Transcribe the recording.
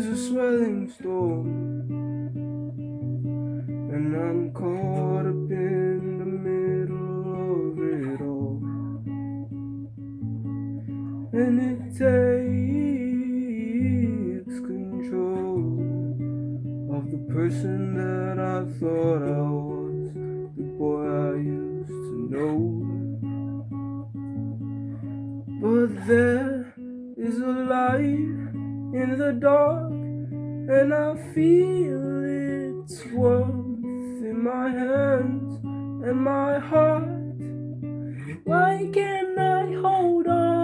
is a swelling storm, and I'm caught up in the middle of it all. And it takes control of the person that I thought I was, the boy I used to know. But there is a light in the dark, and I feel its warmth in my hands and my heart. Why can't I hold on?